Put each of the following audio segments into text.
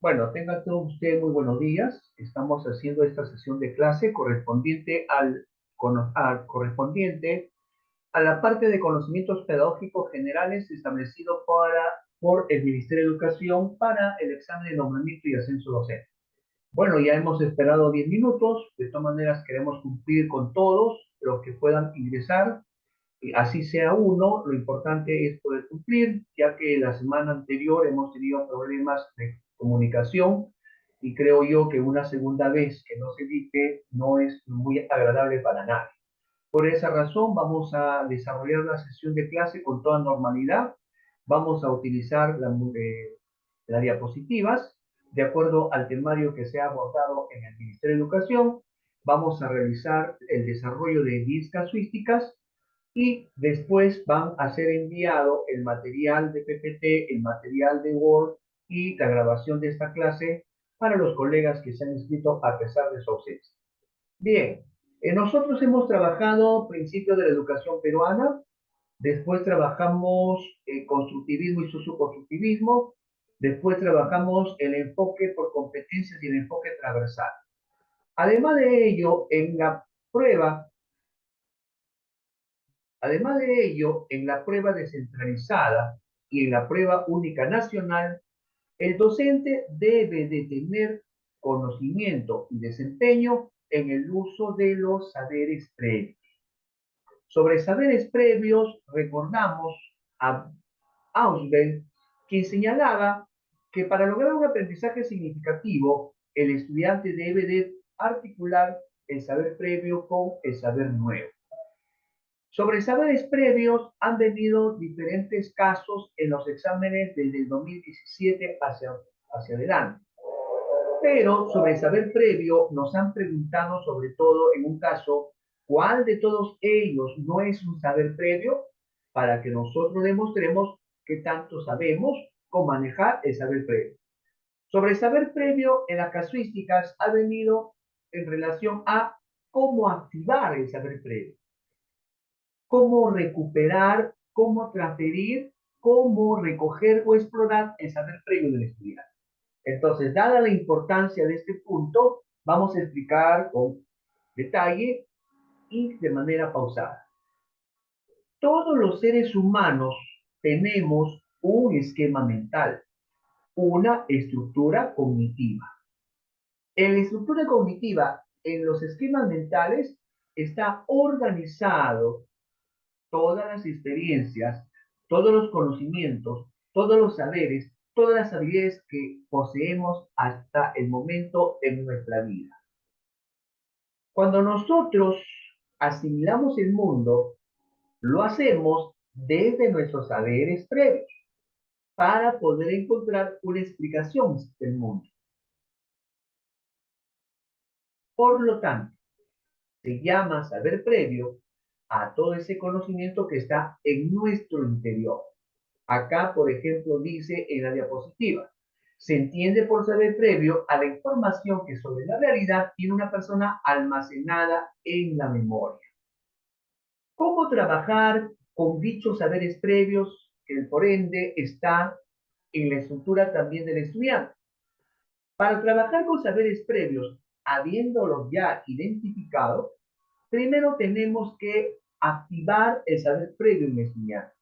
Bueno, tenga todo usted muy buenos días. Estamos haciendo esta sesión de clase correspondiente a la parte de conocimientos pedagógicos generales establecido por el Ministerio de Educación para el examen de nombramiento y ascenso docente. Bueno, ya hemos esperado 10 minutos. De todas maneras, queremos cumplir con todos los que puedan ingresar. Y así sea uno, lo importante es poder cumplir, ya que la semana anterior hemos tenido problemas de comunicación y creo yo que una segunda vez que no se dicte no es muy agradable para nadie. Por esa razón vamos a desarrollar la sesión de clase con toda normalidad. Vamos a utilizar las diapositivas de acuerdo al temario que se ha abordado en el Ministerio de Educación. Vamos a realizar el desarrollo de 10 casuísticas y después van a ser enviado el material de PPT, el material de Word y la grabación de esta clase para los colegas que se han inscrito a pesar de su ausencia. Bien, nosotros hemos trabajado principios de la educación peruana, después trabajamos constructivismo y socioconstructivismo, después trabajamos el enfoque por competencias y el enfoque transversal. Además de ello, en la prueba descentralizada y en la prueba única nacional, el docente debe de tener conocimiento y desempeño en el uso de los saberes previos. Sobre saberes previos, recordamos a Ausubel, quien señalaba que para lograr un aprendizaje significativo, el estudiante debe de articular el saber previo con el saber nuevo. Sobre saberes previos han venido diferentes casos en los exámenes desde el 2017 hacia adelante. Pero sobre saber previo nos han preguntado sobre todo en un caso, ¿cuál de todos ellos no es un saber previo? Para que nosotros demostremos que tanto sabemos cómo manejar el saber previo. Sobre saber previo en las casuísticas ha venido en relación a cómo activar el saber previo, cómo recuperar, cómo transferir, cómo recoger o explorar el saber previo del estudiante. Entonces, dada la importancia de este punto, vamos a explicar con detalle y de manera pausada. Todos los seres humanos tenemos un esquema mental, una estructura cognitiva. En la estructura cognitiva, en los esquemas mentales, está organizado todas las experiencias, todos los conocimientos, todos los saberes, todas las habilidades que poseemos hasta el momento en nuestra vida. Cuando nosotros asimilamos el mundo, lo hacemos desde nuestros saberes previos para poder encontrar una explicación del mundo. Por lo tanto, se llama saber previo a todo ese conocimiento que está en nuestro interior. Acá, por ejemplo, dice en la diapositiva, se entiende por saber previo a la información que sobre la realidad tiene una persona almacenada en la memoria. ¿Cómo trabajar con dichos saberes previos que por ende está en la estructura también del estudiante? Para trabajar con saberes previos, habiéndolos ya identificado, primero tenemos que activar el saber previo en el estudiante.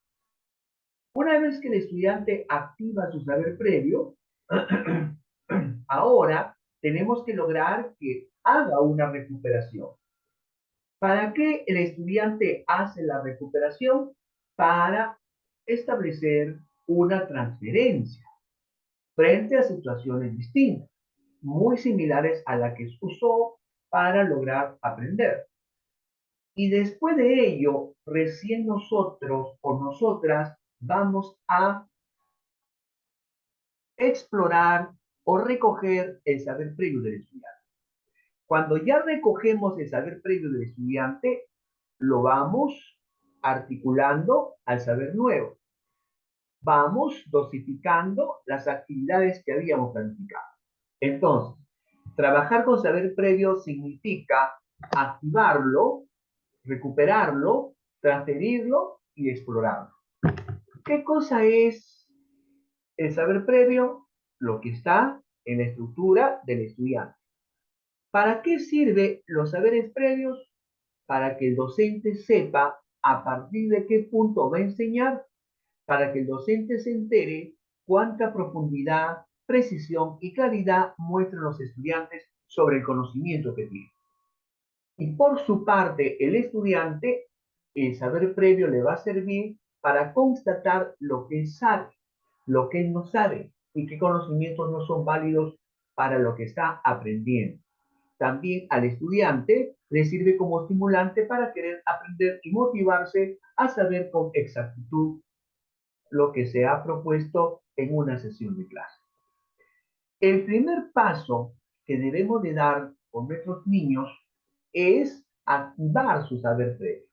Una vez que el estudiante activa su saber previo, ahora tenemos que lograr que haga una recuperación. ¿Para qué el estudiante hace la recuperación? Para establecer una transferencia frente a situaciones distintas, muy similares a la que usó para lograr aprender. Y después de ello, recién nosotros o nosotras vamos a explorar o recoger el saber previo del estudiante. Cuando ya recogemos el saber previo del estudiante, lo vamos articulando al saber nuevo. Vamos dosificando las actividades que habíamos planificado. Entonces, trabajar con saber previo significa activarlo, recuperarlo, transferirlo y explorarlo. ¿Qué cosa es el saber previo? Lo que está en la estructura del estudiante. ¿Para qué sirven los saberes previos? Para que el docente sepa a partir de qué punto va a enseñar, para que el docente se entere cuánta profundidad, precisión y claridad muestran los estudiantes sobre el conocimiento que tienen. Y por su parte, el estudiante, el saber previo le va a servir para constatar lo que él sabe, lo que él no sabe y qué conocimientos no son válidos para lo que está aprendiendo. También al estudiante le sirve como estimulante para querer aprender y motivarse a saber con exactitud lo que se ha propuesto en una sesión de clase. El primer paso que debemos de dar con nuestros niños es activar su saber previo.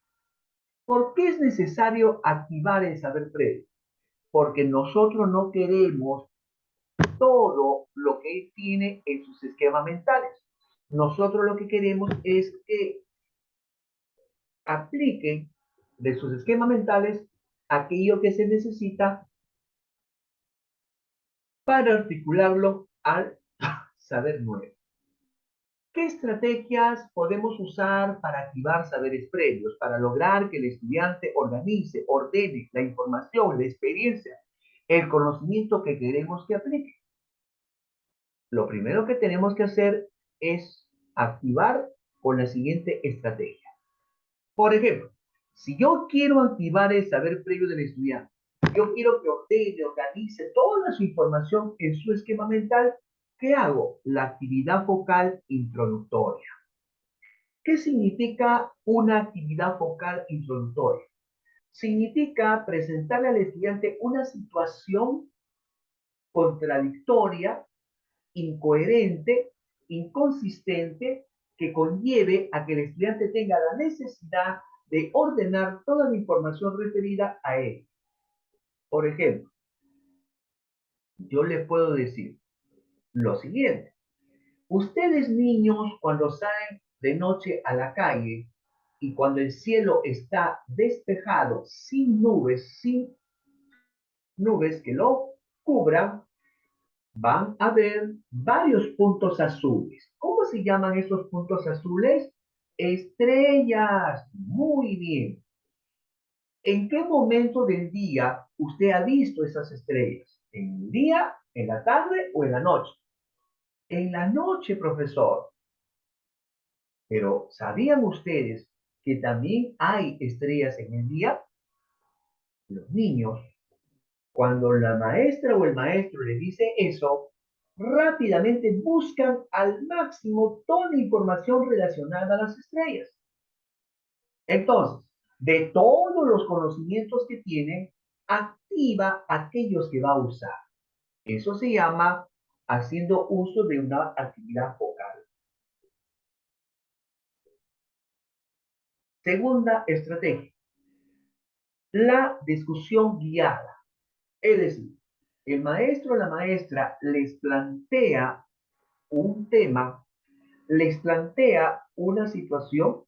¿Por qué es necesario activar el saber previo? Porque nosotros no queremos todo lo que él tiene en sus esquemas mentales. Nosotros lo que queremos es que aplique de sus esquemas mentales aquello que se necesita para articularlo al saber nuevo. ¿Qué estrategias podemos usar para activar saberes previos, para lograr que el estudiante organice, ordene la información, la experiencia, el conocimiento que queremos que aplique? Lo primero que tenemos que hacer es activar con la siguiente estrategia. Por ejemplo, si yo quiero activar el saber previo del estudiante, yo quiero que ordene, organice toda su información en su esquema mental, ¿qué hago? La actividad focal introductoria. ¿Qué significa una actividad focal introductoria? Significa presentarle al estudiante una situación contradictoria, incoherente, inconsistente, que conlleve a que el estudiante tenga la necesidad de ordenar toda la información referida a él. Por ejemplo, yo le puedo decir lo siguiente. Ustedes niños, cuando salen de noche a la calle y cuando el cielo está despejado, sin nubes que lo cubran, van a ver varios puntos azules. ¿Cómo se llaman esos puntos azules? Estrellas. Muy bien. ¿En qué momento del día usted ha visto esas estrellas? ¿En el día, en la tarde o en la noche? En la noche, profesor. Pero ¿sabían ustedes que también hay estrellas en el día? Los niños, cuando la maestra o el maestro les dice eso, rápidamente buscan al máximo toda la información relacionada a las estrellas. Entonces, de todos los conocimientos que tienen, activa aquellos que va a usar. Eso se llama haciendo uso de una actividad focal. Segunda estrategia, la discusión guiada. Es decir, el maestro o la maestra les plantea un tema, les plantea una situación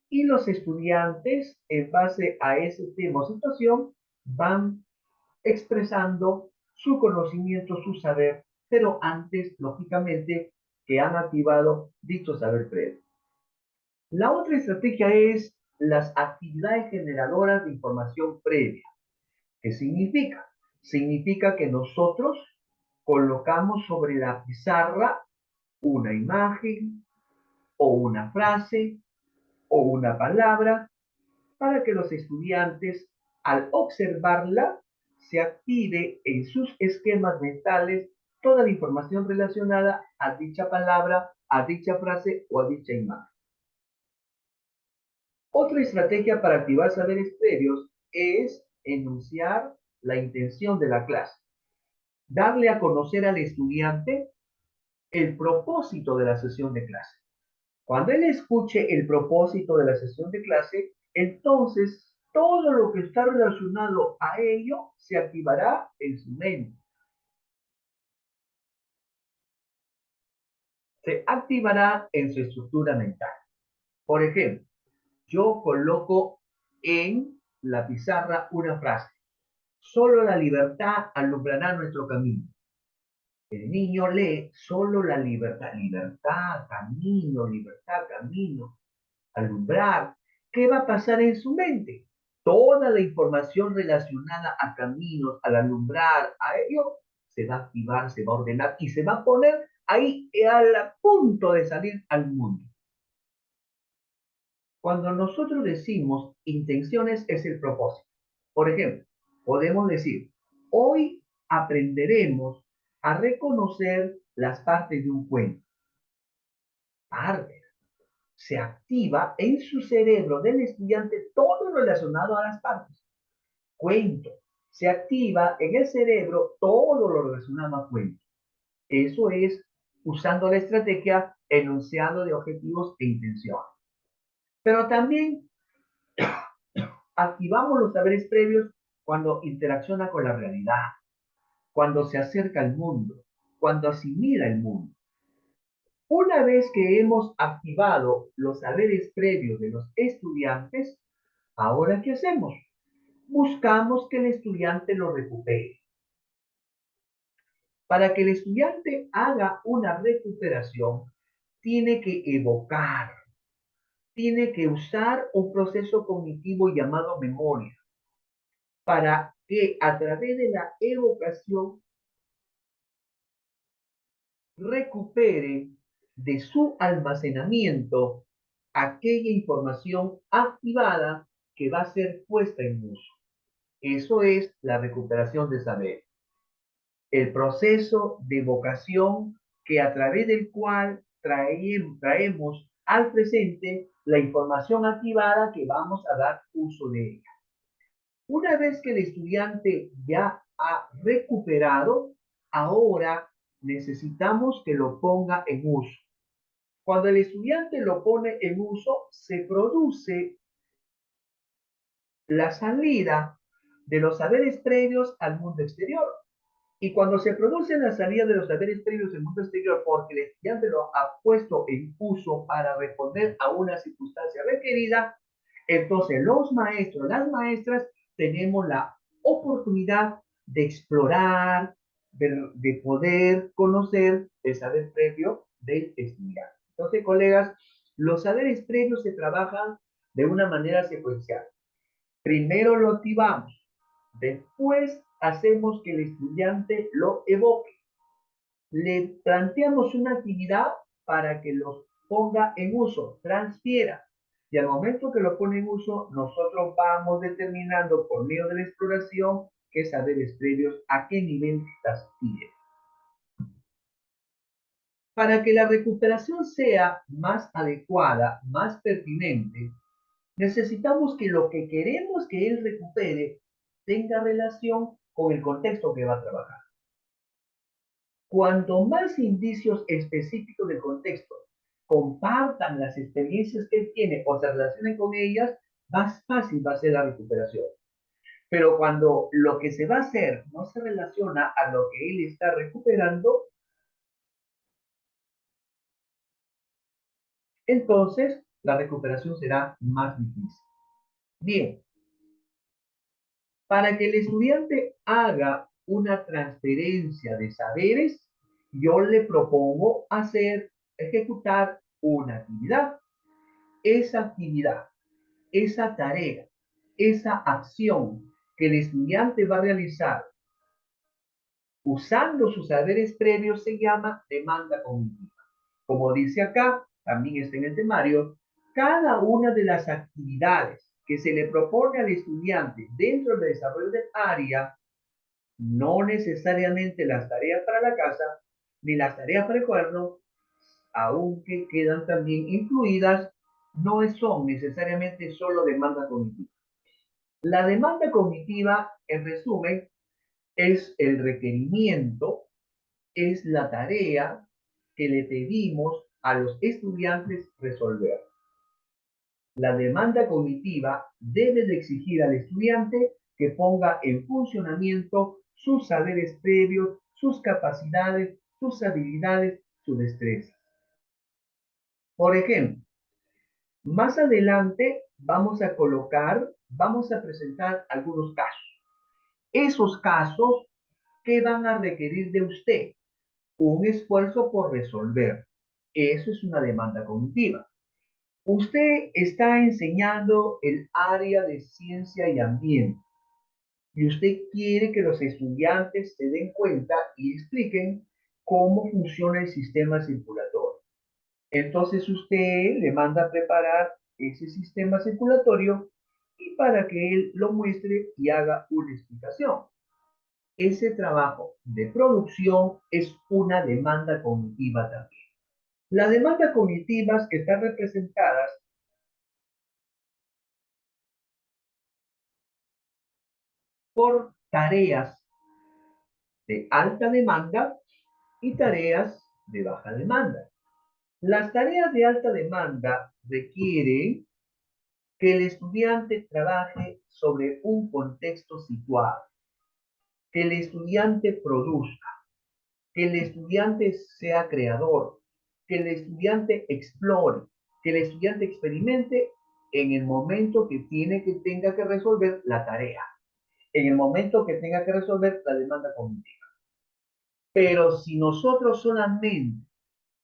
y los estudiantes, en base a ese tema o situación, van expresando su conocimiento, su saber, pero antes, lógicamente, que han activado dicho saber previo. La otra estrategia es las actividades generadoras de información previa. ¿Qué significa? Significa que nosotros colocamos sobre la pizarra una imagen o una frase o una palabra para que los estudiantes, al observarla, se active en sus esquemas mentales toda la información relacionada a dicha palabra, a dicha frase o a dicha imagen. Otra estrategia para activar saberes previos es enunciar la intención de la clase, darle a conocer al estudiante el propósito de la sesión de clase. Cuando él escuche el propósito de la sesión de clase, entonces todo lo que está relacionado a ello se activará en su mente. Se activará en su estructura mental. Por ejemplo, yo coloco en la pizarra una frase. Solo la libertad alumbrará nuestro camino. El niño lee solo la libertad, libertad, camino, alumbrar. ¿Qué va a pasar en su mente? Toda la información relacionada a caminos, al alumbrar, a ello, se va a activar, se va a ordenar y se va a poner ahí al punto de salir al mundo. Cuando nosotros decimos intenciones es el propósito. Por ejemplo, podemos decir, hoy aprenderemos a reconocer las partes de un cuento. Partes. Se activa en su cerebro del estudiante todo relacionado a las partes. Cuento. Se activa en el cerebro todo lo relacionado a cuento. Eso es usando la estrategia enunciado de objetivos e intenciones. Pero también activamos los saberes previos cuando interacciona con la realidad, cuando se acerca al mundo, cuando asimila el mundo. Una vez que hemos activado los saberes previos de los estudiantes, ¿ahora qué hacemos? Buscamos que el estudiante lo recupere. Para que el estudiante haga una recuperación, tiene que evocar, tiene que usar un proceso cognitivo llamado memoria, para que a través de la evocación recupere de su almacenamiento aquella información activada que va a ser puesta en uso. Eso es la recuperación de saber. El proceso de evocación que a través del cual traemos al presente la información activada que vamos a dar uso de ella. Una vez que el estudiante ya ha recuperado, ahora necesitamos que lo ponga en uso. Cuando el estudiante lo pone en uso, se produce la salida de los saberes previos al mundo exterior. Y cuando se produce la salida de los saberes previos al mundo exterior, porque el estudiante lo ha puesto en uso para responder a una circunstancia requerida, entonces los maestros, las maestras, tenemos la oportunidad de explorar, de poder conocer el saber previo del estudiante. Entonces, colegas, los saberes previos se trabajan de una manera secuencial. Primero lo activamos, después hacemos que el estudiante lo evoque. Le planteamos una actividad para que los ponga en uso, transfiera. Y al momento que lo pone en uso, nosotros vamos determinando por medio de la exploración qué saberes previos, a qué nivel las tiene. Para que la recuperación sea más adecuada, más pertinente, necesitamos que lo que queremos que él recupere tenga relación con el contexto que va a trabajar. Cuanto más indicios específicos del contexto compartan las experiencias que él tiene o se relacionen con ellas, más fácil va a ser la recuperación. Pero cuando lo que se va a hacer no se relaciona a lo que él está recuperando, entonces la recuperación será más difícil. Bien, para que el estudiante haga una transferencia de saberes, yo le propongo ejecutar una actividad. Esa actividad, esa tarea, esa acción que el estudiante va a realizar usando sus saberes previos se llama demanda cognitiva. Como dice acá, también está en el temario, cada una de las actividades que se le propone al estudiante dentro del desarrollo del área, no necesariamente las tareas para la casa, ni las tareas para el cuaderno, aunque quedan también incluidas, no son necesariamente solo demanda cognitiva. La demanda cognitiva, en resumen, es el requerimiento, es la tarea que le pedimos a los estudiantes resolver. La demanda cognitiva debe de exigir al estudiante que ponga en funcionamiento sus saberes previos, sus capacidades, sus habilidades, su destreza. Por ejemplo, más adelante vamos a presentar algunos casos. Esos casos, ¿qué van a requerir de usted? un esfuerzo por resolver. Eso es una demanda cognitiva. Usted está enseñando el área de ciencia y ambiente y usted quiere que los estudiantes se den cuenta y expliquen cómo funciona el sistema circulatorio. Entonces usted le manda a preparar ese sistema circulatorio y para que él lo muestre y haga una explicación. Ese trabajo de producción es una demanda cognitiva también. Las demandas cognitivas que están representadas por tareas de alta demanda y tareas de baja demanda. Las tareas de alta demanda requieren que el estudiante trabaje sobre un contexto situado, que el estudiante produzca, que el estudiante sea creador, que el estudiante explore, que el estudiante experimente en el momento que tenga que resolver la tarea, en el momento que tenga que resolver la demanda cognitiva. Pero si nosotros solamente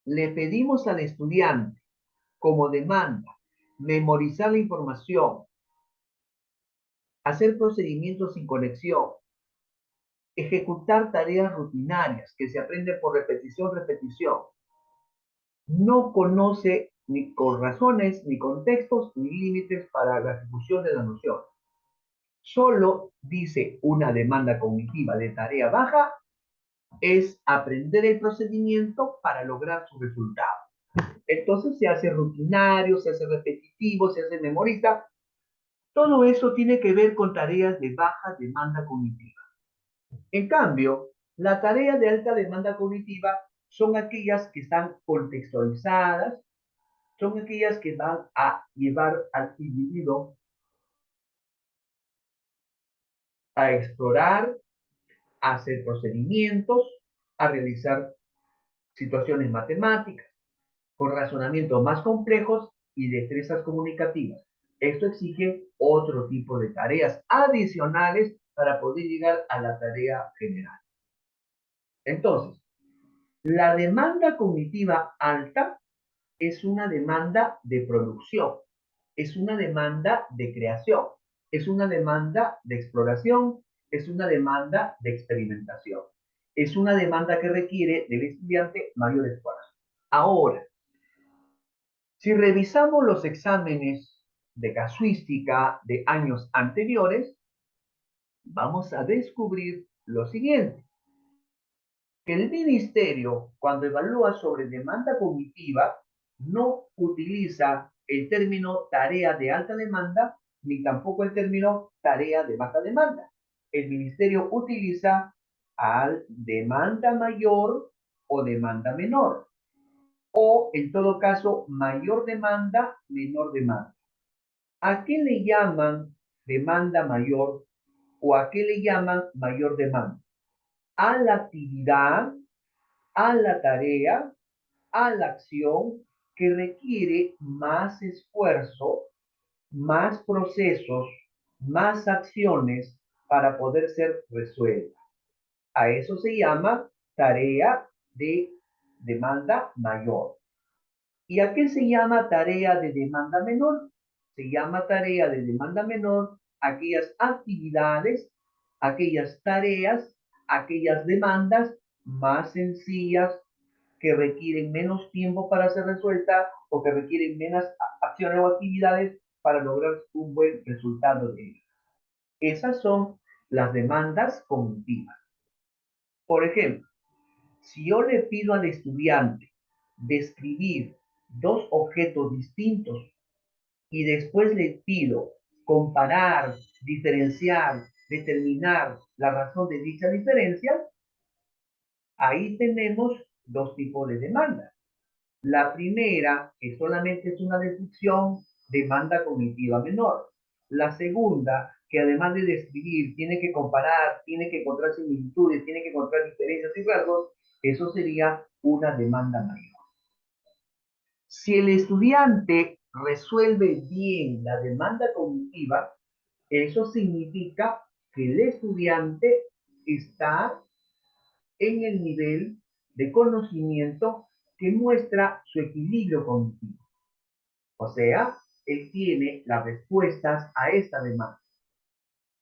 le pedimos al estudiante como demanda memorizar la información, hacer procedimientos sin conexión, ejecutar tareas rutinarias que se aprenden por repetición, no conoce ni con razones, ni contextos, ni límites para la ejecución de la noción. Solo dice una demanda cognitiva de tarea baja es aprender el procedimiento para lograr su resultado. Entonces se hace rutinario, se hace repetitivo, se hace memorista. Todo eso tiene que ver con tareas de baja demanda cognitiva. En cambio, la tarea de alta demanda cognitiva son aquellas que están contextualizadas, son aquellas que van a llevar al individuo a explorar, a hacer procedimientos, a realizar situaciones matemáticas, con razonamientos más complejos y destrezas comunicativas. Esto exige otro tipo de tareas adicionales para poder llegar a la tarea general. Entonces, la demanda cognitiva alta es una demanda de producción, es una demanda de creación, es una demanda de exploración, es una demanda de experimentación. Es una demanda que requiere del estudiante mayor esfuerzo. Ahora, si revisamos los exámenes de casuística de años anteriores, vamos a descubrir lo siguiente, que el ministerio, cuando evalúa sobre demanda cognitiva, no utiliza el término tarea de alta demanda, ni tampoco el término tarea de baja demanda. El ministerio utiliza demanda mayor o demanda menor, o en todo caso, mayor demanda, menor demanda. ¿A qué le llaman demanda mayor o a qué le llaman mayor demanda? A la actividad, a la tarea, a la acción que requiere más esfuerzo, más procesos, más acciones para poder ser resuelta. A eso se llama tarea de demanda mayor. ¿Y a qué se llama tarea de demanda menor? Se llama tarea de demanda menor aquellas actividades, aquellas tareas, aquellas demandas más sencillas que requieren menos tiempo para ser resuelta o que requieren menos acciones o actividades para lograr un buen resultado de ellas. Esas son las demandas cognitivas. Por ejemplo, si yo le pido al estudiante describir dos objetos distintos y después le pido comparar, diferenciar, determinar la razón de dicha diferencia, ahí tenemos dos tipos de demandas. La primera, que solamente es una descripción, demanda cognitiva menor. La segunda, que además de describir, tiene que comparar, tiene que encontrar similitudes, tiene que encontrar diferencias y rasgos, eso sería una demanda mayor. Si el estudiante resuelve bien la demanda cognitiva, eso significa que el estudiante está en el nivel de conocimiento que muestra su equilibrio cognitivo. O sea, él tiene las respuestas a esta demanda.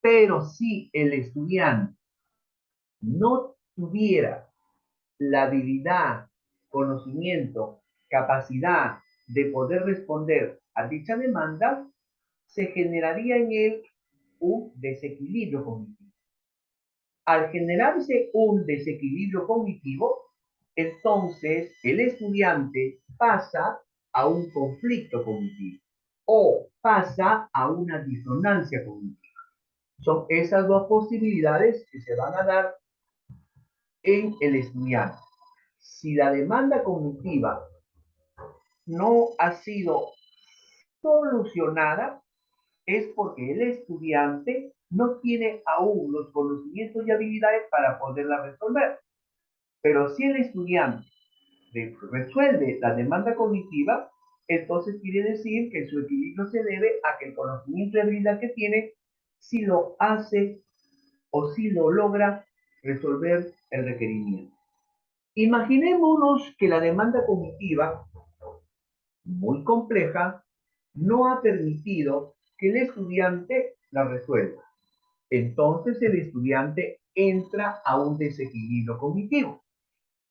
Pero si el estudiante no tuviera la habilidad, conocimiento, capacidad de poder responder a dicha demanda, se generaría en él un desequilibrio cognitivo. Al generarse un desequilibrio cognitivo, entonces el estudiante pasa a un conflicto cognitivo o pasa a una disonancia cognitiva. Son esas dos posibilidades que se van a dar en el estudiante. Si la demanda cognitiva no ha sido solucionada, es porque el estudiante no tiene aún los conocimientos y habilidades para poderla resolver. Pero si el estudiante resuelve la demanda cognitiva, entonces quiere decir que su equilibrio se debe a que el conocimiento y habilidad que tiene, si lo hace o si lo logra resolver el requerimiento. Imaginémonos que la demanda cognitiva, muy compleja, no ha permitido que el estudiante la resuelva. Entonces el estudiante entra a un desequilibrio cognitivo.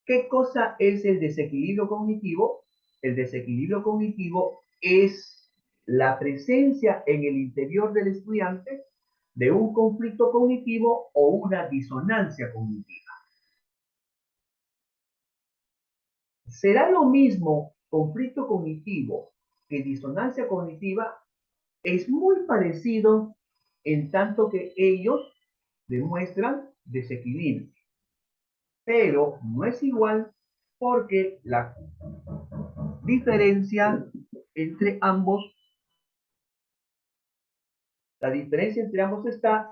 ¿Qué cosa es el desequilibrio cognitivo? El desequilibrio cognitivo es la presencia en el interior del estudiante de un conflicto cognitivo o una disonancia cognitiva. ¿Será lo mismo conflicto cognitivo que disonancia cognitiva? Es muy parecido en tanto que ellos demuestran desequilibrio, pero no es igual porque la diferencia entre ambos, la diferencia entre ambos está,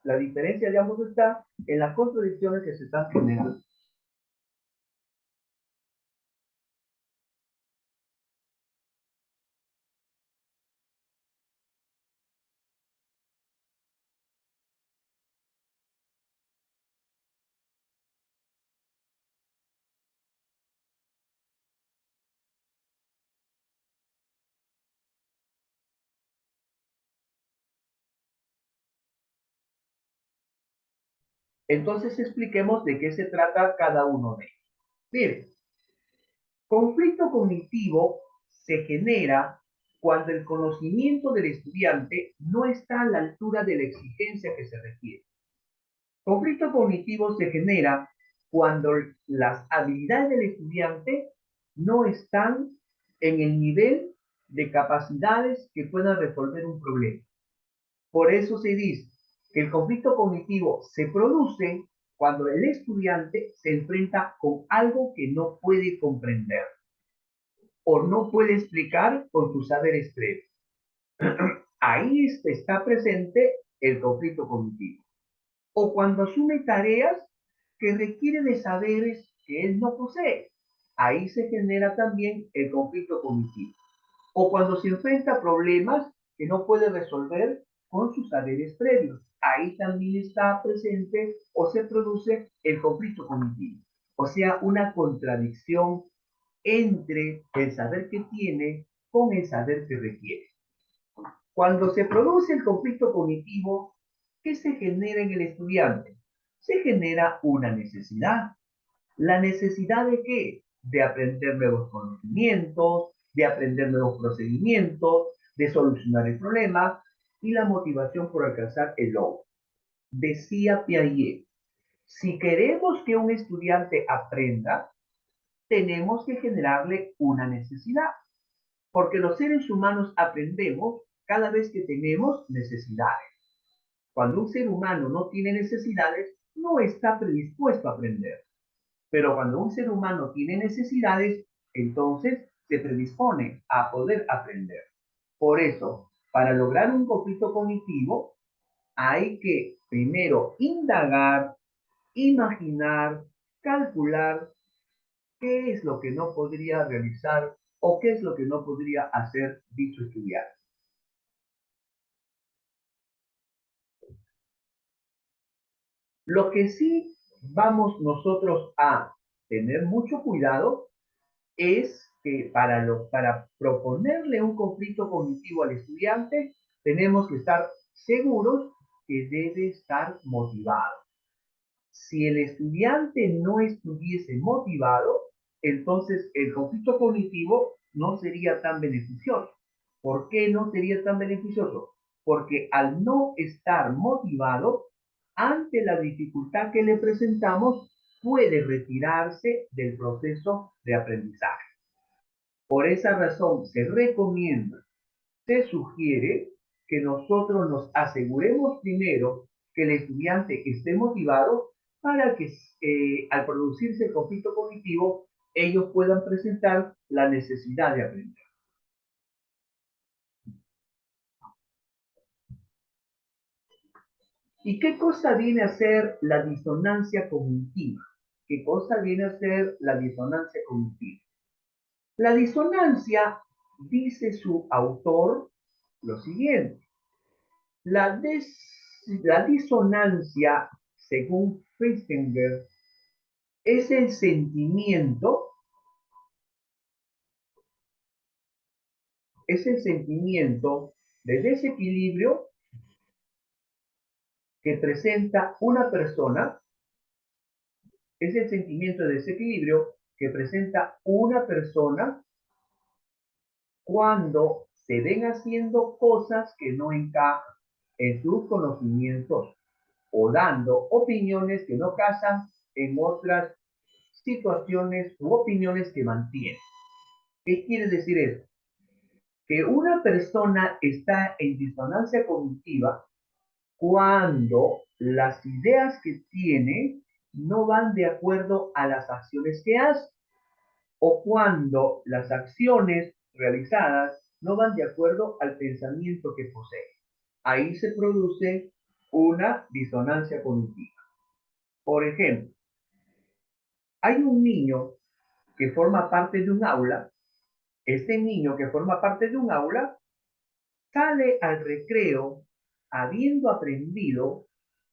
la diferencia de ambos está en las contradicciones que se están generando. Entonces expliquemos de qué se trata cada uno de ellos. Miren, conflicto cognitivo se genera cuando el conocimiento del estudiante no está a la altura de la exigencia que se requiere. Conflicto cognitivo se genera cuando las habilidades del estudiante no están en el nivel de capacidades que puedan resolver un problema. Por eso se dice que el conflicto cognitivo se produce cuando el estudiante se enfrenta con algo que no puede comprender o no puede explicar con sus saberes previos. Ahí está presente el conflicto cognitivo. O cuando asume tareas que requieren de saberes que él no posee. Ahí se genera también el conflicto cognitivo. O cuando se enfrenta a problemas que no puede resolver con sus saberes previos. Ahí también está presente o se produce el conflicto cognitivo. O sea, una contradicción entre el saber que tiene con el saber que requiere. Cuando se produce el conflicto cognitivo, ¿qué se genera en el estudiante? Se genera una necesidad. ¿La necesidad de qué? De aprender nuevos conocimientos, de aprender nuevos procedimientos, de solucionar el problema y la motivación por alcanzar el logro. Decía Piaget, si queremos que un estudiante aprenda, tenemos que generarle una necesidad, porque los seres humanos aprendemos cada vez que tenemos necesidades. Cuando un ser humano no tiene necesidades, no está predispuesto a aprender. Pero cuando un ser humano tiene necesidades, entonces se predispone a poder aprender. Por eso, para lograr un conflicto cognitivo, hay que primero indagar, imaginar, calcular qué es lo que no podría realizar o qué es lo que no podría hacer dicho estudiante. Lo que sí vamos nosotros a tener mucho cuidado es que para proponerle un conflicto cognitivo al estudiante, tenemos que estar seguros que debe estar motivado. Si el estudiante no estuviese motivado, entonces el conflicto cognitivo no sería tan beneficioso. ¿Por qué no sería tan beneficioso? Porque al no estar motivado, ante la dificultad que le presentamos, puede retirarse del proceso de aprendizaje. Por esa razón se recomienda, se sugiere que nosotros nos aseguremos primero que el estudiante esté motivado para que al producirse el conflicto cognitivo ellos puedan presentar la necesidad de aprender. ¿Y qué cosa viene a ser la disonancia cognitiva? ¿Qué cosa viene a ser la disonancia cognitiva? La disonancia, dice su autor, lo siguiente. La, la disonancia, según Festinger, es el sentimiento de desequilibrio que presenta una persona, es el sentimiento de desequilibrio que presenta una persona cuando se ven haciendo cosas que no encajan en sus conocimientos o dando opiniones que no casan en otras situaciones u opiniones que mantiene. ¿Qué quiere decir eso? Que una persona está en disonancia cognitiva cuando las ideas que tiene no van de acuerdo a las acciones que hace o cuando las acciones realizadas no van de acuerdo al pensamiento que posee. Ahí se produce una disonancia cognitiva. Por ejemplo, hay un niño que forma parte de un aula. Este niño que forma parte de un aula sale al recreo habiendo aprendido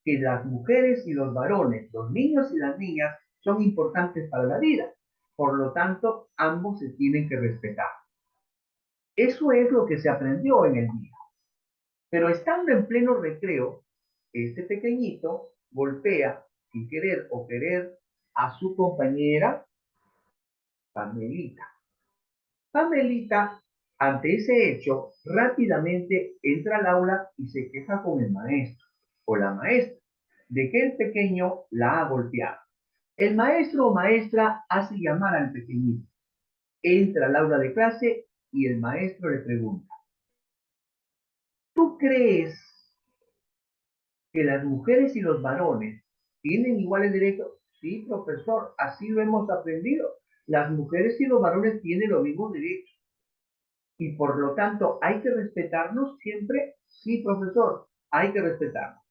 que las mujeres y los varones, los niños y las niñas, son importantes para la vida. Por lo tanto, ambos se tienen que respetar. Eso es lo que se aprendió en el día. Pero estando en pleno recreo, este pequeñito golpea sin querer o querer a su compañera Pamelita. Pamelita, ante ese hecho, rápidamente entra al aula y se queja con el maestro o la maestra de que el pequeño la ha golpeado. El maestro o maestra hace llamar al pequeñito. Entra al aula de clase y el maestro le pregunta, ¿tú crees que las mujeres y los varones tienen iguales derechos? Sí, profesor, así lo hemos aprendido. Las mujeres y los varones tienen los mismos derechos. Y por lo tanto, ¿hay que respetarnos siempre? Sí, profesor, hay que respetarnos.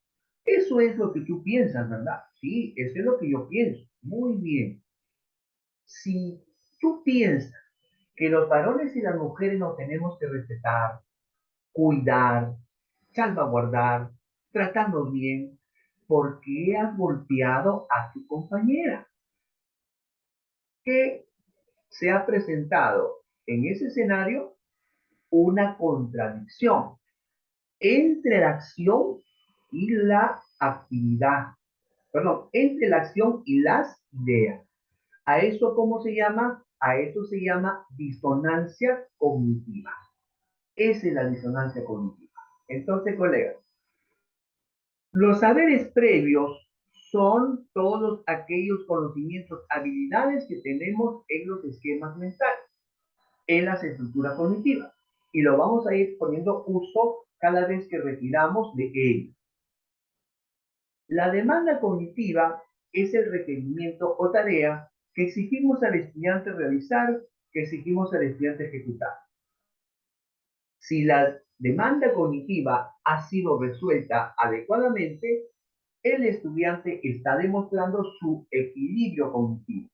Eso es lo que tú piensas, ¿verdad? Sí, eso es lo que yo pienso. Muy bien. Si tú piensas que los varones y las mujeres nos tenemos que respetar, cuidar, salvaguardar, tratarnos bien, ¿por qué has golpeado a tu compañera? ¿Qué se ha presentado en ese escenario? Una contradicción entre la acción y la actividad. Perdón, entre la acción y las ideas. ¿A eso cómo se llama? A eso se llama disonancia cognitiva. Esa es la disonancia cognitiva. Entonces, colegas, los saberes previos son todos aquellos conocimientos, habilidades que tenemos en los esquemas mentales, en las estructuras cognitivas. Y lo vamos a ir poniendo uso cada vez que retiramos de ellos. La demanda cognitiva es el requerimiento o tarea que exigimos al estudiante realizar, que exigimos al estudiante ejecutar. Si la demanda cognitiva ha sido resuelta adecuadamente, el estudiante está demostrando su equilibrio cognitivo.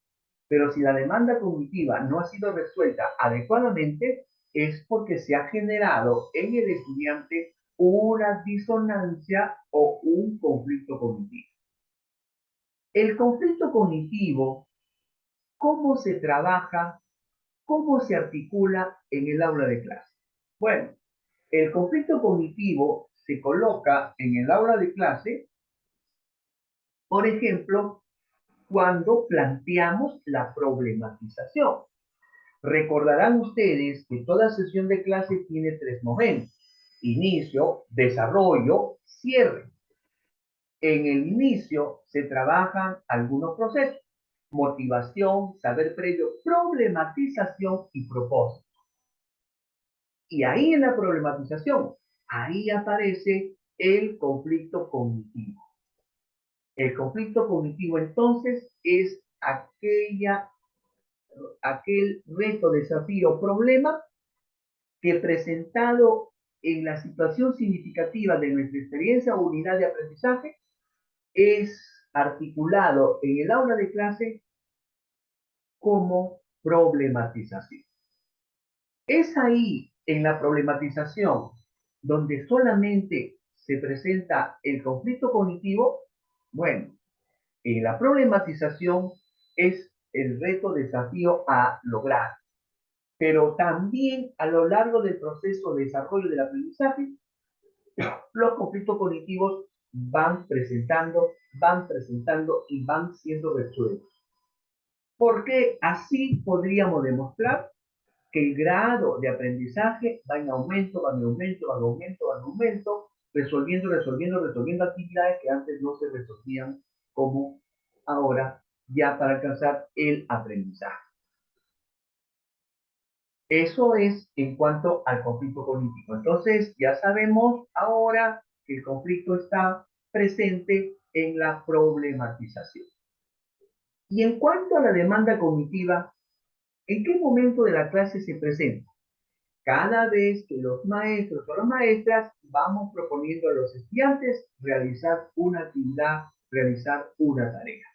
Pero si la demanda cognitiva no ha sido resuelta adecuadamente, es porque se ha generado en el estudiante una disonancia o un conflicto cognitivo. El conflicto cognitivo, ¿cómo se trabaja? ¿Cómo se articula en el aula de clase? Bueno, el conflicto cognitivo se coloca en el aula de clase, por ejemplo, cuando planteamos la problematización. Recordarán ustedes que toda sesión de clase tiene tres momentos: inicio, desarrollo, cierre. En el inicio se trabajan algunos procesos: motivación, saber previo, problematización y propósito. Y ahí en la problematización, ahí aparece el conflicto cognitivo. El conflicto cognitivo entonces es aquel reto, desafío, problema que presentado en la situación significativa de nuestra experiencia o unidad de aprendizaje es articulado en el aula de clase como problematización. Es ahí, en la problematización, donde solamente se presenta el conflicto cognitivo. Bueno, en la problematización es el reto, desafío a lograr. Pero también a lo largo del proceso de desarrollo del aprendizaje, los conflictos cognitivos van presentando y van siendo resueltos. Porque así podríamos demostrar que el grado de aprendizaje va en aumento, va en aumento, va en aumento, va en aumento, resolviendo actividades que antes no se resolvían como ahora, ya para alcanzar el aprendizaje. Eso es en cuanto al conflicto cognitivo. Entonces, ya sabemos ahora que el conflicto está presente en la problematización. Y en cuanto a la demanda cognitiva, ¿en qué momento de la clase se presenta? Cada vez que los maestros o las maestras vamos proponiendo a los estudiantes realizar una actividad, realizar una tarea.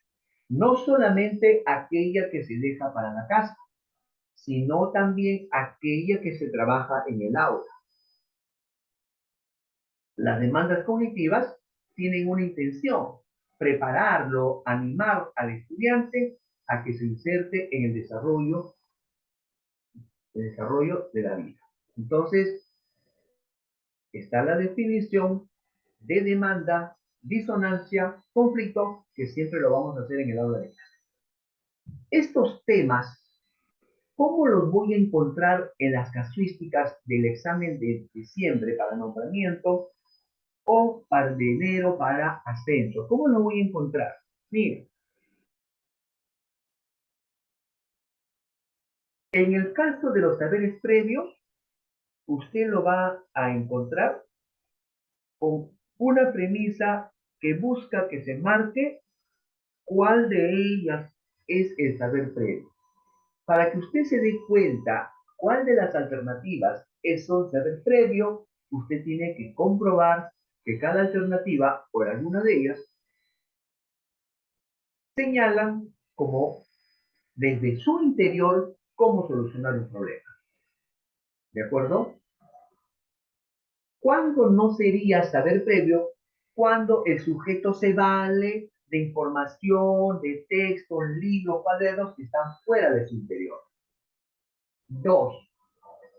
No solamente aquella que se deja para la casa, sino también aquella que se trabaja en el aula. Las demandas cognitivas tienen una intención: prepararlo, animar al estudiante a que se inserte en el desarrollo de la vida. Entonces, está la definición de demanda, disonancia, conflicto, que siempre lo vamos a hacer en el aula de clase. Estos temas, ¿cómo los voy a encontrar en las casuísticas del examen de diciembre para nombramiento o para de enero para ascenso? ¿Cómo lo voy a encontrar? Mire, en el caso de los saberes previos, usted lo va a encontrar con una premisa que busca que se marque cuál de ellas es el saber previo. Para que usted se dé cuenta cuál de las alternativas es un saber previo, usted tiene que comprobar que cada alternativa, por alguna de ellas, señalan como desde su interior cómo solucionar un problema. ¿De acuerdo? ¿Cuándo no sería saber previo? Cuando el sujeto se vale de información, de textos, libros, cuadernos que están fuera de su interior. Dos,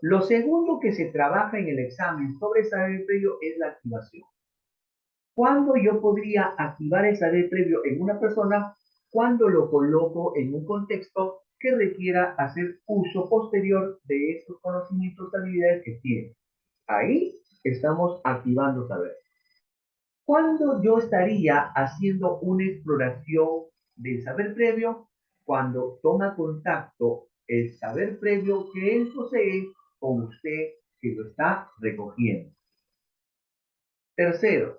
lo segundo que se trabaja en el examen sobre saber previo es la activación. ¿Cuándo yo podría activar el saber previo en una persona? Cuando lo coloco en un contexto que requiera hacer uso posterior de estos conocimientos, habilidades que tiene. Ahí estamos activando saber. ¿Cuándo yo estaría haciendo una exploración del saber previo? Cuando toma contacto el saber previo que él posee con usted que lo está recogiendo. Tercero,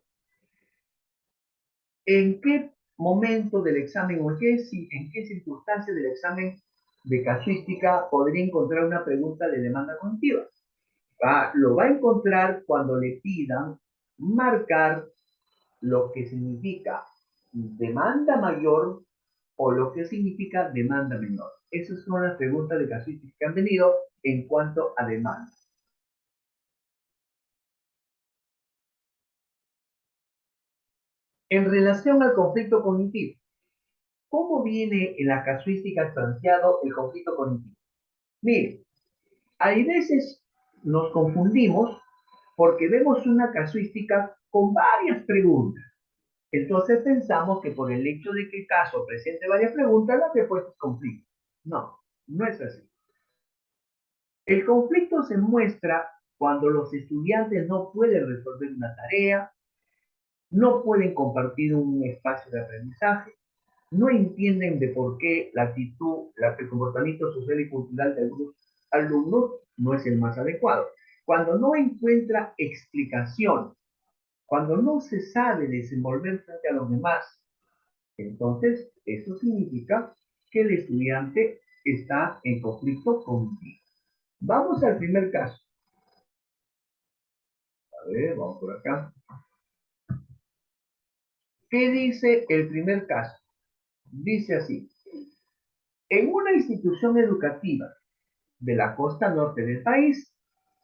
¿en qué momento del examen o en qué circunstancia del examen de casuística podría encontrar una pregunta de demanda cognitiva? Lo va a encontrar cuando le pidan marcar lo que significa demanda mayor o lo que significa demanda menor. Esas son las preguntas de casuística que han tenido en cuanto a demanda. En relación al conflicto cognitivo, ¿Cómo viene en la casuística planteado el conflicto cognitivo? Mire, hay veces nos confundimos porque vemos una casuística con varias preguntas. Entonces pensamos que por el hecho de que el caso presente varias preguntas, la respuesta es conflicto. No, no es así. El conflicto se muestra cuando los estudiantes no pueden resolver una tarea, no pueden compartir un espacio de aprendizaje, no entienden de por qué la actitud, el comportamiento social y cultural de algunos alumnos no es el más adecuado. Cuando no encuentra explicación, cuando no se sabe desenvolver frente a los demás, entonces eso significa que el estudiante está en conflicto contigo. Vamos al primer caso. A ver, vamos por acá. ¿Qué dice el primer caso? Dice así: en una institución educativa de la costa norte del país,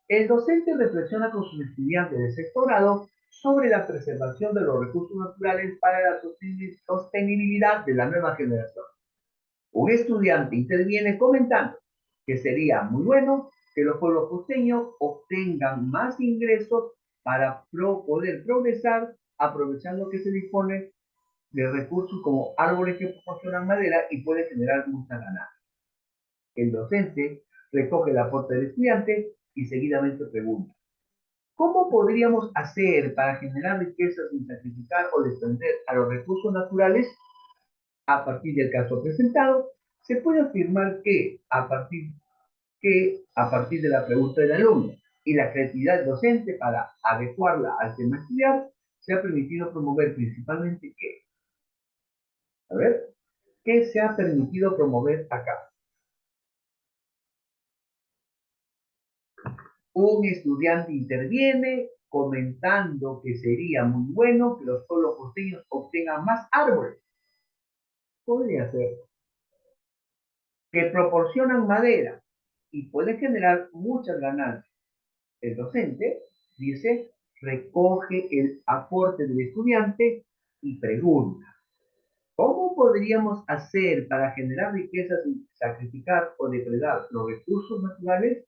el docente reflexiona con sus estudiantes de sexto grado sobre la preservación de los recursos naturales para la sostenibilidad de la nueva generación. Un estudiante interviene comentando que sería muy bueno que los pueblos costeños obtengan más ingresos para poder progresar, aprovechando que se dispone de recursos como árboles que proporcionan madera y puede generar mucha ganancia. El docente recoge el aporte del estudiante y seguidamente pregunta: ¿cómo podríamos hacer para generar riqueza sin sacrificar o desprender a los recursos naturales? A partir del caso presentado, se puede afirmar que a partir de la pregunta del alumno y la creatividad del docente para adecuarla al tema a estudiar, se ha permitido promover principalmente ¿qué? A ver, ¿qué se ha permitido promover acá? Un estudiante interviene comentando que sería muy bueno que los pueblos costeños obtengan más árboles. Podría ser que proporcionan madera y pueden generar muchas ganancias. El docente dice, recoge el aporte del estudiante y pregunta: ¿cómo podríamos hacer para generar riqueza sin sacrificar o depredar los recursos naturales?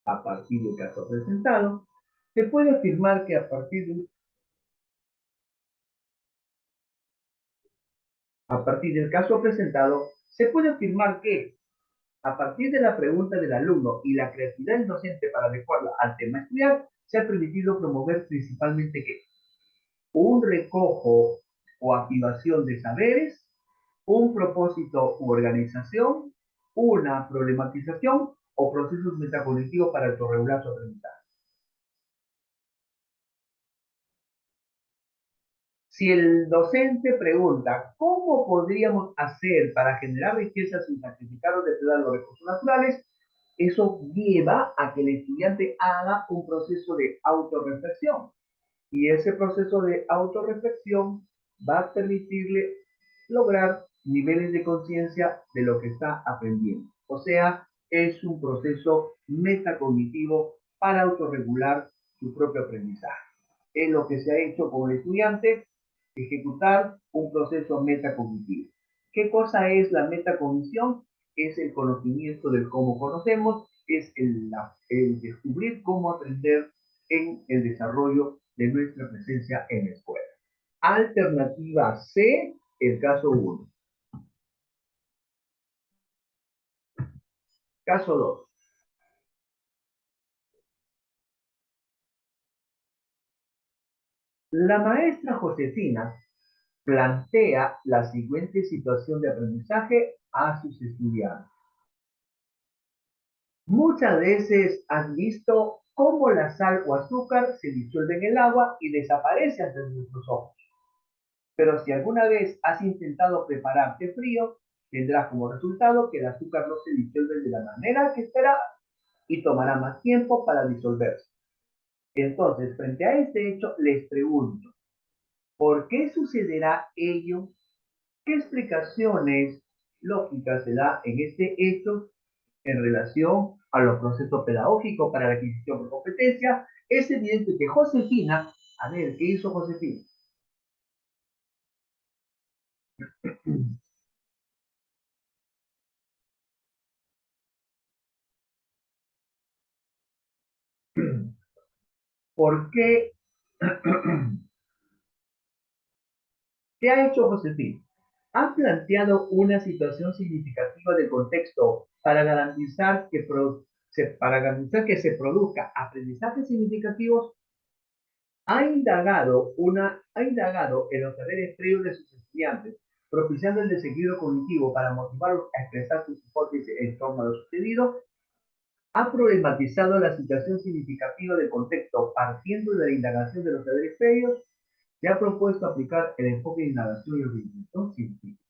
A partir del caso presentado, se puede afirmar que a partir del caso presentado, se puede afirmar que a partir de la pregunta del alumno y la creatividad del docente para adecuarla al tema a estudiar, se ha permitido promover principalmente que un recojo o activación de saberes, un propósito u organización, una problematización o procesos metacognitivos para autorregular su aprendizaje. Si el docente pregunta cómo podríamos hacer para generar riqueza sin sacrificar o depredar los recursos naturales, eso lleva a que el estudiante haga un proceso de autorreflexión. Y ese proceso de autorreflexión va a permitirle lograr niveles de conciencia de lo que está aprendiendo. O sea, es un proceso metacognitivo para autorregular su propio aprendizaje. Es lo que se ha hecho con el estudiante, ejecutar un proceso metacognitivo. ¿Qué cosa es la metacognición? Es el conocimiento del cómo conocemos, es el descubrir cómo aprender en el desarrollo de nuestra presencia en la escuela. Alternativa C, el caso 1. Caso 2. La maestra Josefina plantea la siguiente situación de aprendizaje a sus estudiantes. Muchas veces has visto cómo la sal o azúcar se disuelve en el agua y desaparece ante nuestros ojos. Pero si alguna vez has intentado prepararte frío, tendrás como resultado que el azúcar no se disuelve de la manera que esperabas y tomará más tiempo para disolverse. Entonces, frente a este hecho, les pregunto: ¿por qué sucederá ello? ¿Qué explicaciones lógicas se da en este hecho en relación a los procesos pedagógicos para la adquisición de competencia? Es evidente que Josefina, a ver, ¿qué hizo Josefina? ¿Por qué? ¿Qué ha hecho Josefina? Ha planteado una situación significativa del contexto para garantizar que se produzca aprendizajes significativos. Ha indagado en los saberes previos de sus estudiantes, propiciando el desequilibrio cognitivo para motivarlos a expresar sus hipótesis en torno a lo sucedido. Ha problematizado la situación significativa del contexto partiendo de la indagación de los saberes previos. Se ha propuesto aplicar el enfoque de indagación y organización científica.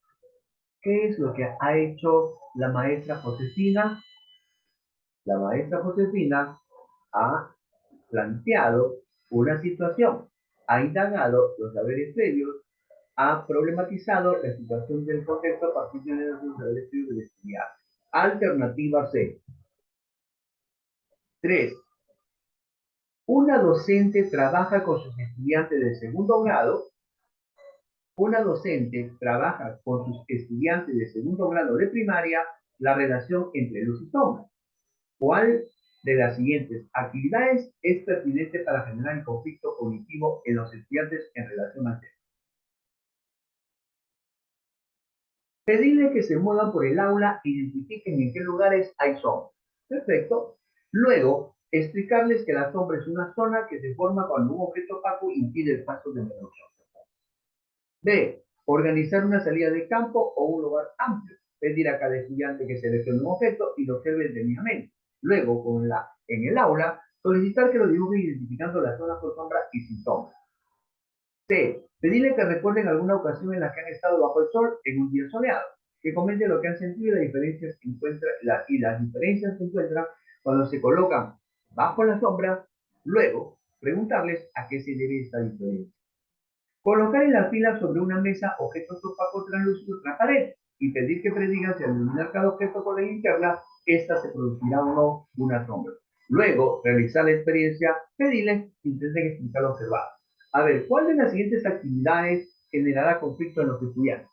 ¿Qué es lo que ha hecho la maestra Josefina? La maestra Josefina ha planteado una situación, ha indagado los saberes previos, ha problematizado la situación del contexto a partir de los saberes previos del estudiante. Alternativa C. 3. Una docente trabaja con sus estudiantes de segundo grado. Una docente trabaja con sus estudiantes de segundo grado de primaria la relación entre luz y sombra. ¿Cuál de las siguientes actividades es pertinente para generar el conflicto cognitivo en los estudiantes en relación al tema? Pedirle que se muevan por el aula, identifiquen en qué lugares hay sombra. Perfecto. Luego, explicarles que la sombra es una zona que se forma cuando un objeto opaco impide el paso de la luz. B. Organizar una salida de campo o un lugar amplio. Pedir a cada estudiante que seleccione un objeto y lo observe detenidamente. Luego, en el aula, solicitar que lo dibujen identificando las zonas con sombra y sin sombra. C. Pedirle que recuerden alguna ocasión en la que han estado bajo el sol en un día soleado. Que comenten lo que han sentido y las diferencias se encuentran cuando se colocan bajo la sombra. Luego, preguntarles a qué se debe esta diferencia. Colocar en la fila sobre una mesa objetos opacos translúcidos transparentes y pedir que predigan si al iluminar cada objeto con la linterna, esta se producirá o no una sombra. Luego, realizar la experiencia, pedirles que intenten explicar lo observado. A ver, ¿cuál de las siguientes actividades generará conflicto en los estudiantes?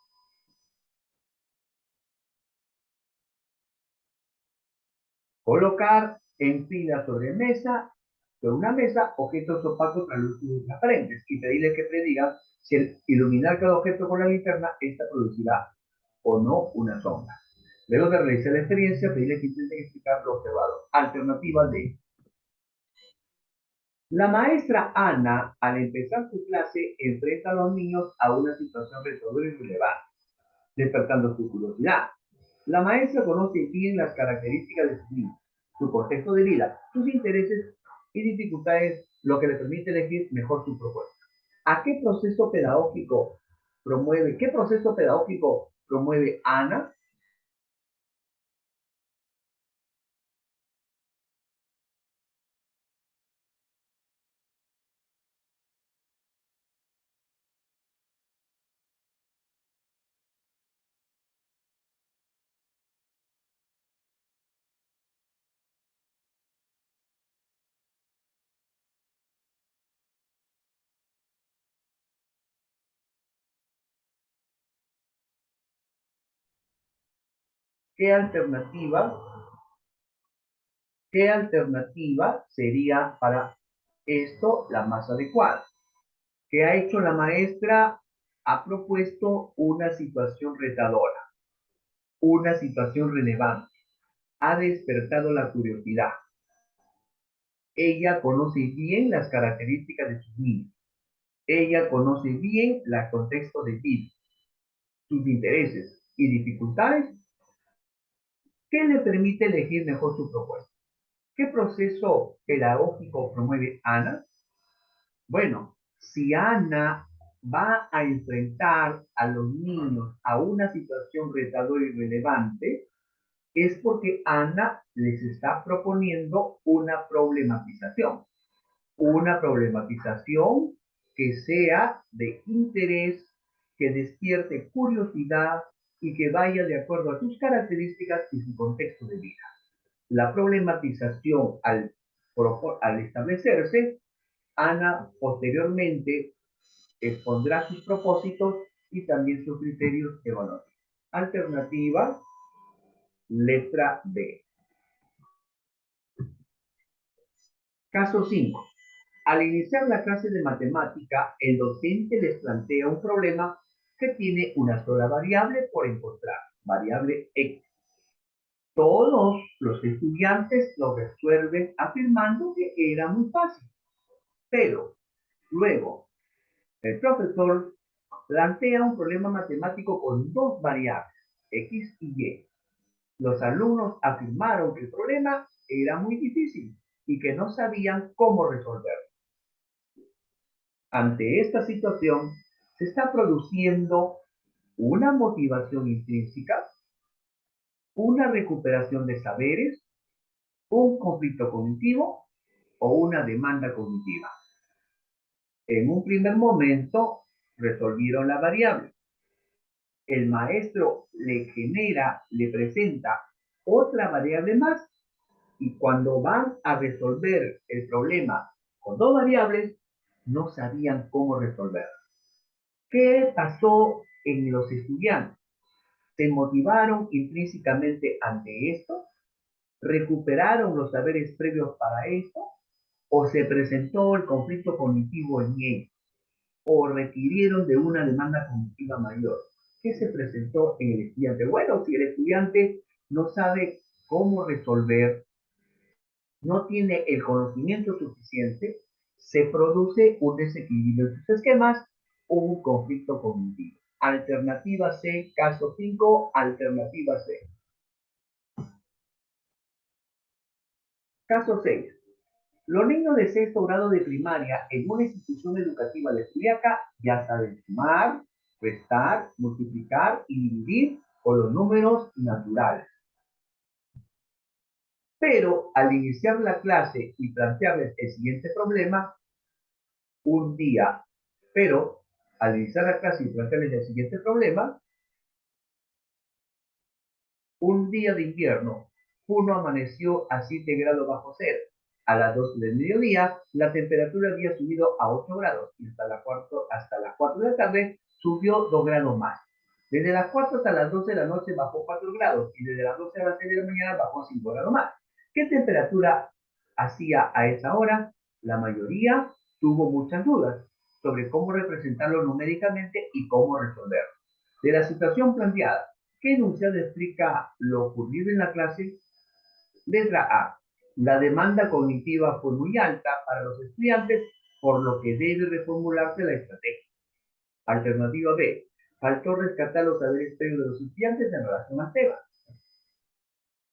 Colocar en fila sobre una mesa, objetos opacos translúcidos y transparentes y pedirles que predigan si al iluminar cada objeto con la linterna, esta producirá o no una sombra. Luego de realizar la experiencia, pedirle que intenten explicar lo observado. Alternativa D. La maestra Ana, al empezar su clase, enfrenta a los niños a una situación retadora y relevante, despertando su curiosidad. La maestra conoce bien las características de sus niños, su contexto de vida, sus intereses y dificultades, lo que le permite elegir mejor su propuesta. ¿Qué proceso pedagógico promueve Ana? ¿Qué alternativa ¿Qué alternativa sería para esto la más adecuada? ¿Qué ha hecho la maestra? Ha propuesto una situación retadora, una situación relevante. Ha despertado la curiosidad. Ella conoce bien las características de sus niños. Ella conoce bien el contexto de vida, sus intereses y dificultades que le permite elegir mejor su propuesta. ¿Qué proceso pedagógico promueve Ana? Bueno, si Ana va a enfrentar a los niños a una situación retadora y relevante, es porque Ana les está proponiendo una problematización que sea de interés, que despierte curiosidad y que vaya de acuerdo a sus características y su contexto de vida. La problematización al establecerse, Ana posteriormente expondrá sus propósitos y también sus criterios evaluativos. Alternativa, letra B. Caso 5. Al iniciar la clase de matemática, el docente les plantea un problema que tiene una sola variable por encontrar, variable X. Todos los estudiantes lo resuelven afirmando que era muy fácil, pero luego el profesor plantea un problema matemático con dos variables, X y Y. Los alumnos afirmaron que el problema era muy difícil y que no sabían cómo resolverlo. Ante esta situación, se está produciendo una motivación intrínseca, una recuperación de saberes, un conflicto cognitivo o una demanda cognitiva. En un primer momento, resolvieron la variable. El maestro le presenta otra variable más y cuando van a resolver el problema con dos variables, no sabían cómo resolverlo. ¿Qué pasó en los estudiantes? ¿Se motivaron intrínsecamente ante esto? ¿Recuperaron los saberes previos para esto? ¿O se presentó el conflicto cognitivo en ellos? ¿O requirieron de una demanda cognitiva mayor? ¿Qué se presentó en el estudiante? Bueno, si el estudiante no sabe cómo resolver, no tiene el conocimiento suficiente, se produce un desequilibrio en sus esquemas o un conflicto cognitivo. Alternativa C, caso 5, alternativa C. Caso 6. Los niños de sexto grado de primaria en una institución educativa de Juliaca ya saben sumar, restar, multiplicar y dividir con los números naturales. Pero al iniciar la clase y plantearles el siguiente problema, un día, pero al iniciar la clase y plantearles el siguiente problema, un día de invierno, Puno amaneció a 7 grados bajo cero. A las 12 del mediodía, la temperatura había subido a 8 grados y hasta las 4 de la tarde subió 2 grados más. Desde las 4 hasta las 12 de la noche bajó 4 grados y desde las 12 a las 6 de la mañana bajó 5 grados más. ¿Qué temperatura hacía a esa hora? La mayoría tuvo muchas dudas sobre cómo representarlo numéricamente y cómo resolverlo. De la situación planteada, ¿qué enunciado explica lo ocurrido en la clase? Letra A. La demanda cognitiva fue muy alta para los estudiantes, por lo que debe reformularse la estrategia. Alternativa B. Faltó rescatar los saberes previos de los estudiantes en relación al tema.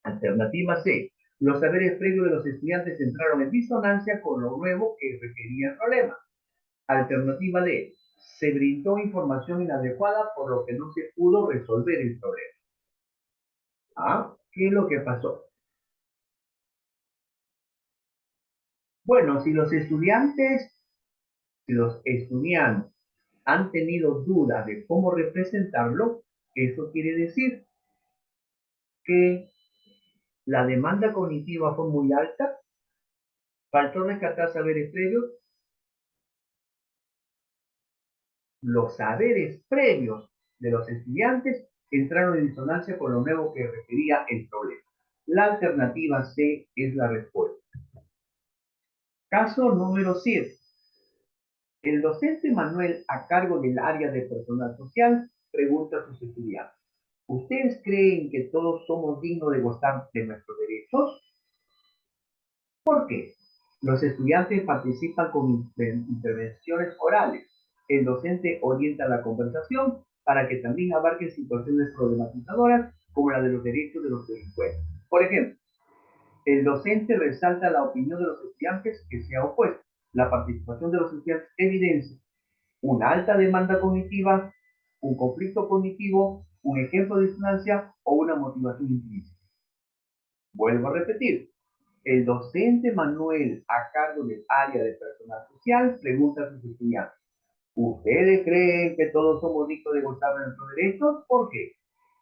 Alternativa C. Los saberes previos de los estudiantes entraron en disonancia con lo nuevo que requería el problema. Alternativa D. Se brindó información inadecuada por lo que no se pudo resolver el problema. ¿Ah? ¿Qué es lo que pasó? Bueno, si los estudiantes han tenido dudas de cómo representarlo, eso quiere decir que la demanda cognitiva fue muy alta, faltó rescatar saberes previos, los saberes previos de los estudiantes entraron en disonancia con lo nuevo que requería el problema. La alternativa C es la respuesta. Caso número 7. El docente Manuel, a cargo del área de personal social, pregunta a sus estudiantes: ¿ustedes creen que todos somos dignos de gozar de nuestros derechos? ¿Por qué? Los estudiantes participan con intervenciones orales. El docente orienta la conversación para que también abarque situaciones problematizadoras como la de los derechos de los delincuentes. Por ejemplo, el docente resalta la opinión de los estudiantes que sea opuesta. La participación de los estudiantes evidencia una alta demanda cognitiva, un conflicto cognitivo, un ejemplo de disonancia o una motivación intrínseca. Vuelvo a repetir, el docente Manuel, a cargo del área de personal social, pregunta a sus estudiantes: ¿ustedes creen que todos somos dignos de gozar de nuestros derechos? ¿Por qué?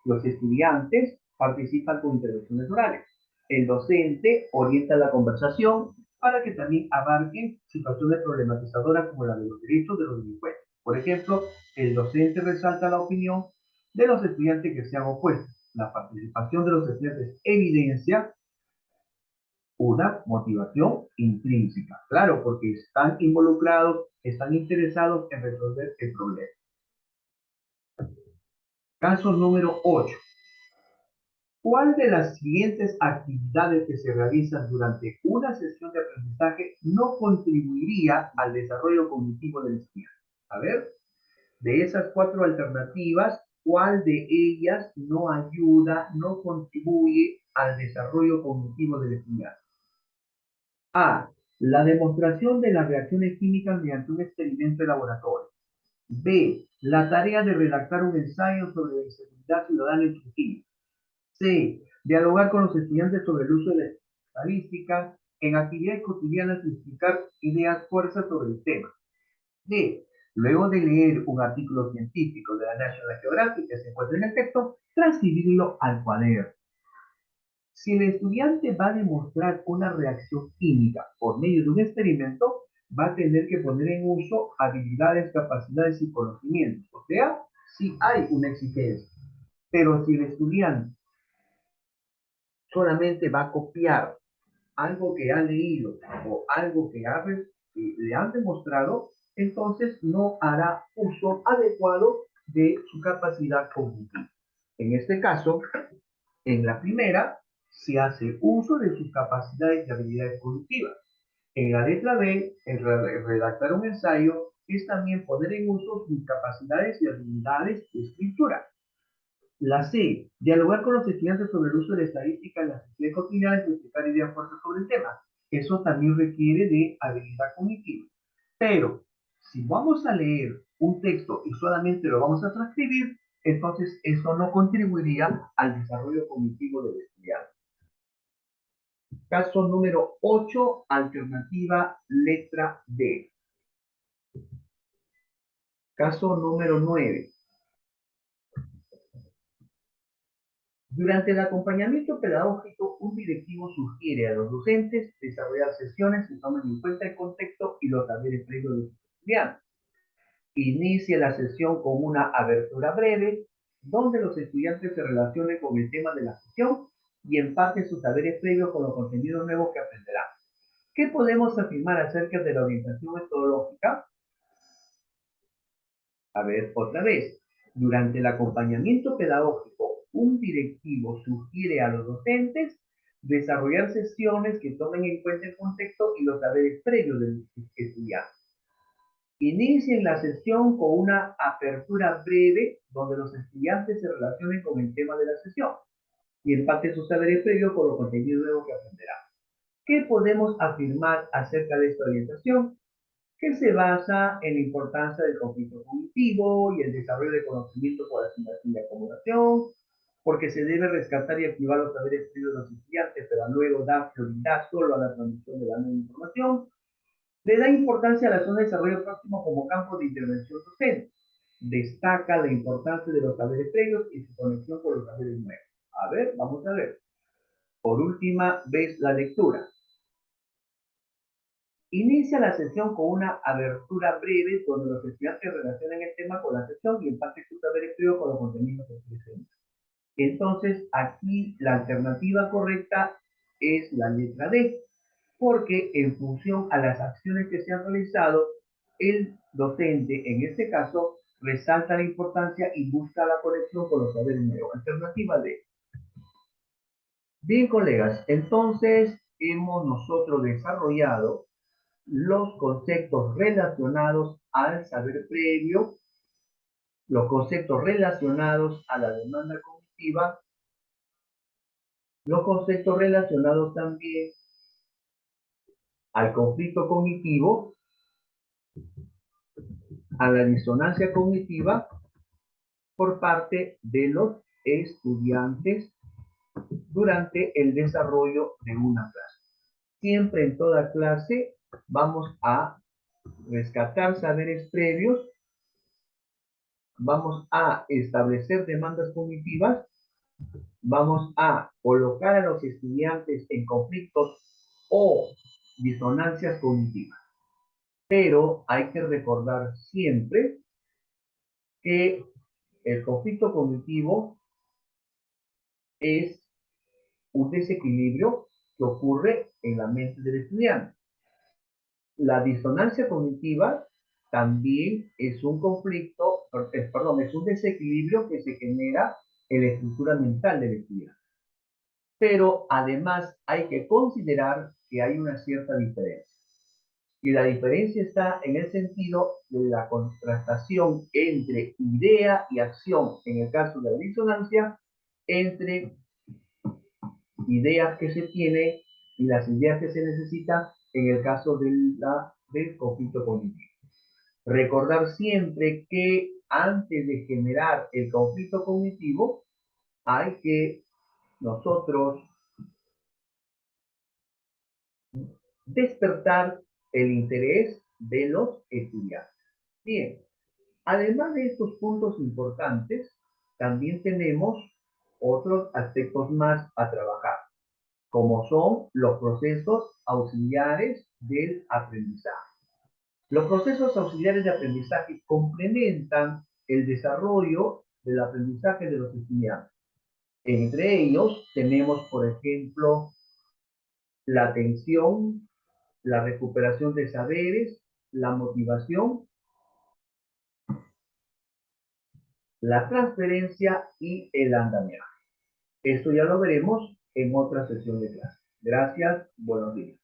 Los estudiantes participan con intervenciones orales. El docente orienta la conversación para que también abarquen situaciones problematizadoras como la de los derechos de los delincuentes. Por ejemplo, el docente resalta la opinión de los estudiantes que sean opuestos. La participación de los estudiantes evidencia una motivación intrínseca. Claro, porque están involucrados, están interesados en resolver el problema. Caso número 8. ¿Cuál de las siguientes actividades que se realizan durante una sesión de aprendizaje no contribuiría al desarrollo cognitivo del estudiante? A ver, de esas 4 alternativas, ¿cuál de ellas no ayuda, no contribuye al desarrollo cognitivo del estudiante? A. La demostración de las reacciones químicas mediante un experimento de laboratorio. B. La tarea de redactar un ensayo sobre la inseguridad ciudadana en Trujillo. C. Dialogar con los estudiantes sobre el uso de la estadística en actividades cotidianas y explicar ideas fuerzas sobre el tema. D. Luego de leer un artículo científico de la National Geographic que se encuentra en el texto, transcribirlo al cuaderno. Si el estudiante va a demostrar una reacción química por medio de un experimento, va a tener que poner en uso habilidades, capacidades y conocimientos. O sea, si hay una exigencia. Pero si el estudiante solamente va a copiar algo que ha leído o algo que le han demostrado, entonces no hará uso adecuado de su capacidad cognitiva. En este caso, en la primera, se hace uso de sus capacidades y habilidades cognitivas. En la letra B, el redactar un ensayo es también poner en uso sus capacidades y habilidades de escritura. La C, dialogar con los estudiantes sobre el uso de la estadística en las actividades cotidianas y explicar ideas fuertes sobre el tema. Eso también requiere de habilidad cognitiva. Pero, si vamos a leer un texto y solamente lo vamos a transcribir, entonces eso no contribuiría al desarrollo cognitivo del estudiante. Caso número 8, alternativa letra D. Caso número 9. Durante el acompañamiento pedagógico, un directivo sugiere a los docentes desarrollar sesiones que tomen en cuenta el contexto y los saberes previos de los estudiantes. Inicia la sesión con una abertura breve, donde los estudiantes se relacionen con el tema de la sesión y empaten sus saberes previos con los contenidos nuevos que aprenderán. ¿Qué podemos afirmar acerca de la orientación metodológica? A ver, otra vez. Durante el acompañamiento pedagógico, un directivo sugiere a los docentes desarrollar sesiones que tomen en cuenta el contexto y los saberes previos del estudiante. Inicien la sesión con una apertura breve donde los estudiantes se relacionen con el tema de la sesión y empaten sus saberes previos con los contenidos nuevos que aprenderán. ¿Qué podemos afirmar acerca de esta orientación? Que se basa en la importancia del conflicto cognitivo y el desarrollo de conocimiento por asignación y acomodación, porque se debe rescatar y activar los saberes previos de los estudiantes, pero luego dar prioridad solo a la transmisión de la nueva información. Le da importancia a la zona de desarrollo próximo como campo de intervención docente. Destaca la importancia de los saberes previos y su conexión con los saberes nuevos. A ver, vamos a ver. Por última vez la lectura. Inicia la sesión con una abertura breve donde los estudiantes relacionan el tema con la sesión y empaten su saber escrito con los contenidos que presentan. Entonces, aquí la alternativa correcta es la letra D, porque en función a las acciones que se han realizado, el docente, en este caso, resalta la importancia y busca la conexión con los saberes nuevos. Alternativa D. Bien, colegas, entonces hemos nosotros desarrollado los conceptos relacionados al saber previo, los conceptos relacionados a la demanda cognitiva, los conceptos relacionados también al conflicto cognitivo, a la disonancia cognitiva por parte de los estudiantes durante el desarrollo de una clase. Siempre en toda clase vamos a rescatar saberes previos, vamos a establecer demandas cognitivas, vamos a colocar a los estudiantes en conflictos o disonancias cognitivas. Pero hay que recordar siempre que el conflicto cognitivo es un desequilibrio que ocurre en la mente del estudiante. La disonancia cognitiva también es un conflicto, perdón, es un desequilibrio que se genera en la estructura mental del estudiante. Pero además hay que considerar que hay una cierta diferencia. Y la diferencia está en el sentido de la contrastación entre idea y acción, en el caso de la disonancia, entre ideas que se tiene y las ideas que se necesitan en el caso del conflicto cognitivo. Recordar siempre que antes de generar el conflicto cognitivo hay que nosotros despertar el interés de los estudiantes. Bien, además de estos puntos importantes, también tenemos otros aspectos más a trabajar, como son los procesos auxiliares del aprendizaje. Los procesos auxiliares de aprendizaje complementan el desarrollo del aprendizaje de los estudiantes. Entre ellos tenemos, por ejemplo, la atención, la recuperación de saberes, la motivación, la transferencia y el andamiaje. Esto ya lo veremos en otra sesión de clase. Gracias, buenos días.